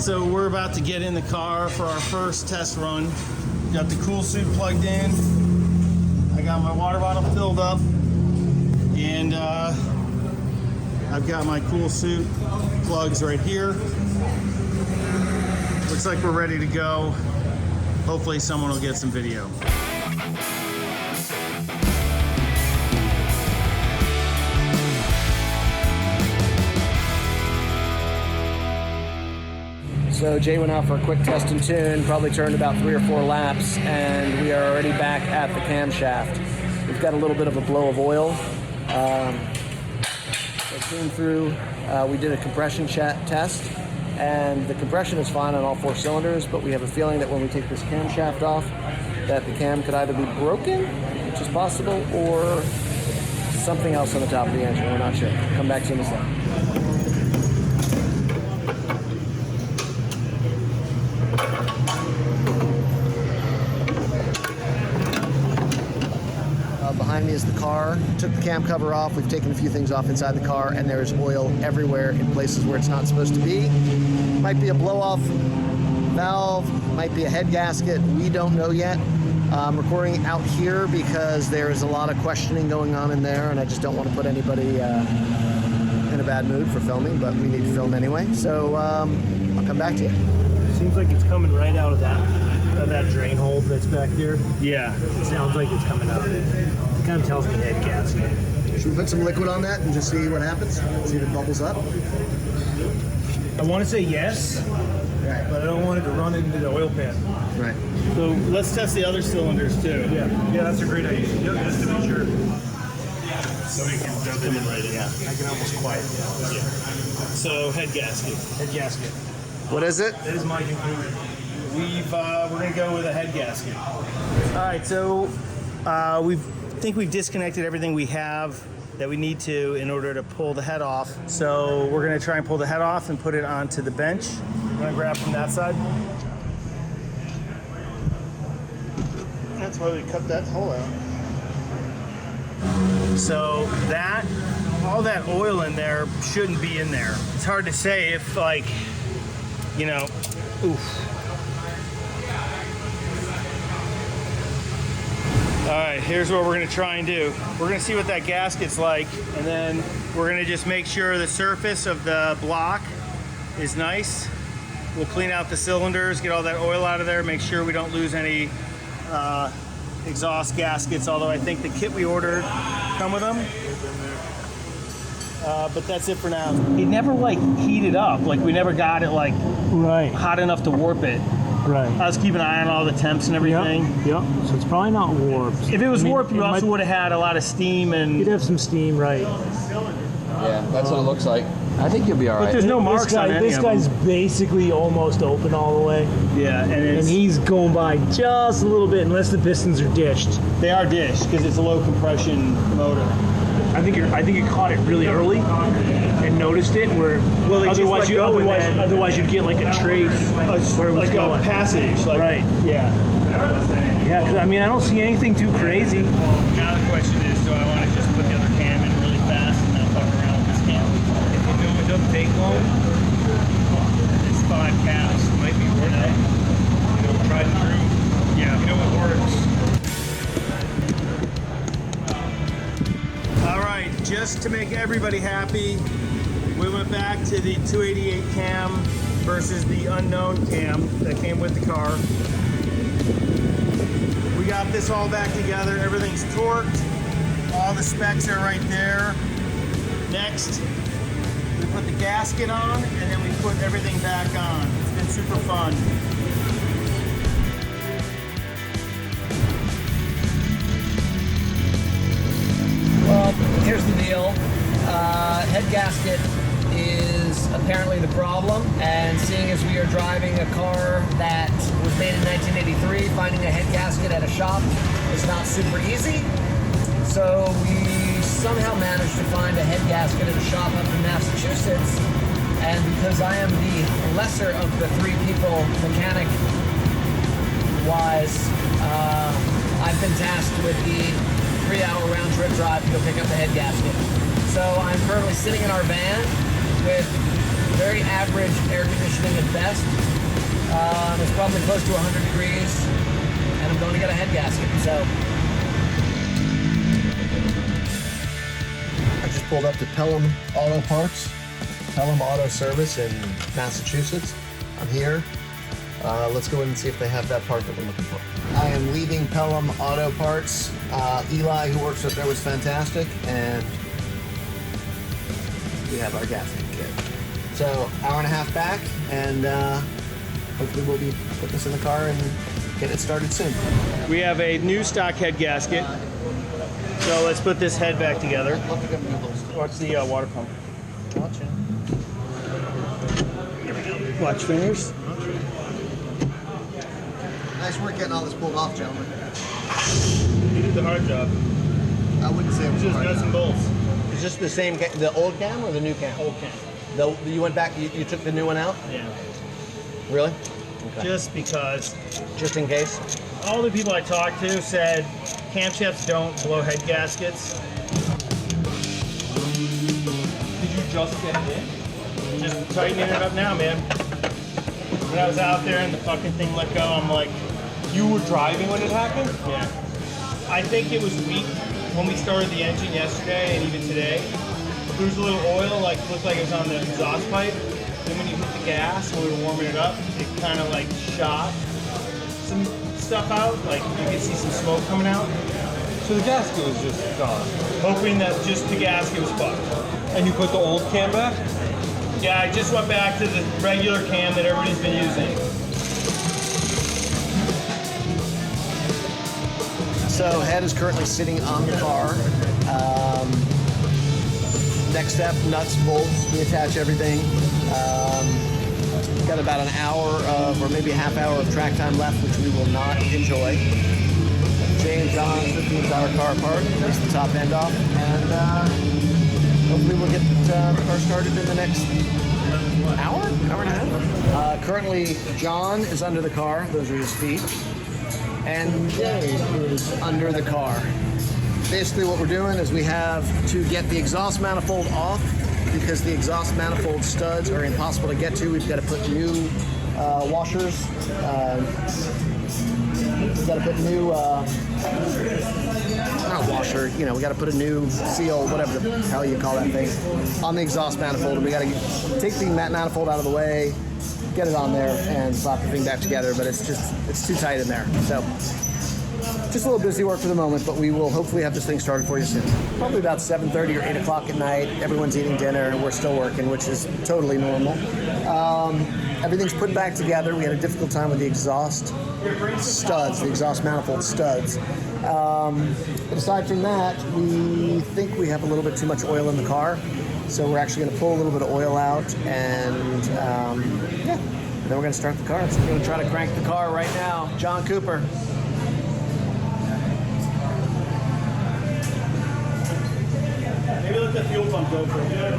so we're about to get in the car for our first test run. Got the cool suit plugged in. I got my water bottle filled up, and I've got my cool suit plugs right here. Looks like we're ready to go. Hopefully someone will get some video. So Jay went out for a quick test and tune, probably turned about 3 or 4 laps, and we are already back at the camshaft. We've got a little bit of a blow of oil. It came through, we did a compression test, and the compression is fine on all 4 cylinders, but we have a feeling that when we take this camshaft off, that the cam could either be broken, which is possible, or something else on the top of the engine. We're not sure. Come back to you in a second. Behind me is the car. Took the cam cover off. We've taken a few things off inside the car, and there's oil everywhere in places where it's not supposed to be. Might be a blow-off valve, might be a head gasket. We don't know yet. I'm recording out here because there's a lot of questioning going on in there, and I just don't want to put anybody in a bad mood for filming, but we need to film anyway. So I'll come back to you. Seems like it's coming right out of that drain hole that's back there. Yeah. It sounds like it's coming out of it. It kind of tells me head gasket. Should we put some liquid on that and just see what happens? See if it bubbles up? I want to say yes, Right. but I don't want it to run into the oil pan. Right. So let's test the other cylinders too. Yeah, that's a great idea. Yeah, just to be sure. So we can dump them in right in. I can almost quiet it. Yeah. So head gasket. Head gasket. What is it? That is my conclusion. We're gonna go with a head gasket. All right, so we think we've disconnected everything we have that we need to in order to pull the head off. So we're gonna try and pull the head off and put it onto the bench. I'm gonna grab from that side. That's why we cut that hole out. So that, all that oil in there shouldn't be in there. It's hard to say if, like, you know, oof. All right, here's what we're gonna try and do. We're gonna see what that gasket's like, and then we're gonna just make sure the surface of the block is nice. We'll clean out the cylinders, get all that oil out of there, make sure we don't lose any exhaust gaskets, although I think the kit we ordered come with them. But that's it for now. It never like heated up, like we never got it like hot enough to warp it. Right. I was keeping an eye on all the temps and everything. Yep. So it's probably not warped. If it was warped, you also would have had a lot of steam and... You'd have some steam, right. Yeah, that's what it looks like. I think you'll be all But right. there's no marks on any This of guy's them. basically almost open all the way. Yeah, And he's going by just a little bit, unless the pistons are dished. they are dished because it's a low compression motor. I think you caught it really early and noticed it. Where Well, otherwise you'd get like a trace where it was like going. a passage. Like, Right. Yeah. Yeah, 'cause I mean I don't see anything too crazy. Now the question is, do I want to just put the other cam in really fast and then fuck around with this cam? If you know it doesn't take long, It's 5 caps. Might be worth it. you know, tried and true. Yeah. You know what works. All right, just to make everybody happy, we went back to the 288 cam versus the unknown cam that came with the car. We got this all back together. Everything's torqued. All the specs are right there. Next, we put the gasket on, and then we put everything back on. It's been super fun. Well, here's the deal. Head gasket is apparently the problem, and seeing as we are driving a car that was made in 1983, finding a head gasket at a shop is not super easy. So we somehow managed to find a head gasket at a shop up in Massachusetts, and because I am the lesser of the 3 people mechanic-wise, I've been tasked with the 3-hour round-trip drive to go pick up the head gasket. So I'm currently sitting in our van with very very average air conditioning at best. It's probably close to 100 degrees, and I'm going to get a head gasket. So I just pulled up to Pelham Auto Parts, Pelham Auto Service in Massachusetts. I'm here. Let's go in and see if they have that part that we're looking for. I am leaving Pelham Auto Parts. Eli, who works up there, was fantastic, and we have our gasket kit. So, hour and a half back, and hopefully we'll be putting this in the car and getting it started soon. We have a new stock head gasket. So let's put this head back together. Watch the water pump. Watch fingers. Nice work getting all this pulled off, gentlemen. You did the hard job. I wouldn't say it was Just hard. nuts and bolts. Is this the same, the old cam or the new cam? Old can. You went back, you took the new one out? Yeah. Really? Just because Just in case? all the people I talked to said camshafts don't blow head gaskets. Did you just get it in? Just tightening it up now, man. When I was out there and the fucking thing let go, I'm like, You were driving when it happened? yeah. I think it was weak when we started the engine yesterday and even today. There was a little oil, like looked like it was on the exhaust pipe. Then when you hit the gas, when we were warming it up, it kind of like shot some stuff out. Like you could see some smoke coming out. So the gasket was just gone. Hoping that just the gasket was fucked. And you put the old cam back? Yeah, I just went back to the regular cam that everybody's been using. So head is currently sitting on the car. Next step, nuts, bolts, we attach everything. Got about an hour of, or maybe a half hour of track time left, which we will not enjoy. Jay and John took the entire car apart, takes the top end off, and hopefully we'll get the car started in the next hour and a half. Currently, John is under the car. Those are his feet. And Jay is under the car. Basically what we're doing is we have to get the exhaust manifold off because the exhaust manifold studs are impossible to get to. We've got to put new washers. We've got to put new, not washer, you know, we got to put a new seal, whatever the hell you call that thing, on the exhaust manifold. And we got to take the manifold out of the way, get it on there, and slap the thing back together. But it's too tight in there. So just a little busy work for the moment, but we will hopefully have this thing started for you soon. Probably about 7:30 or 8 o'clock at night. Everyone's eating dinner and we're still working, which is totally normal. Everything's put back together. We had a difficult time with the exhaust studs, the exhaust manifold studs. But aside from that, we think we have a little bit too much oil in the car. So we're actually going to pull a little bit of oil out and yeah, then we're going to start the car. So we're going to try to crank the car right now. John Cooper. Maybe let the fuel pump go for a minute.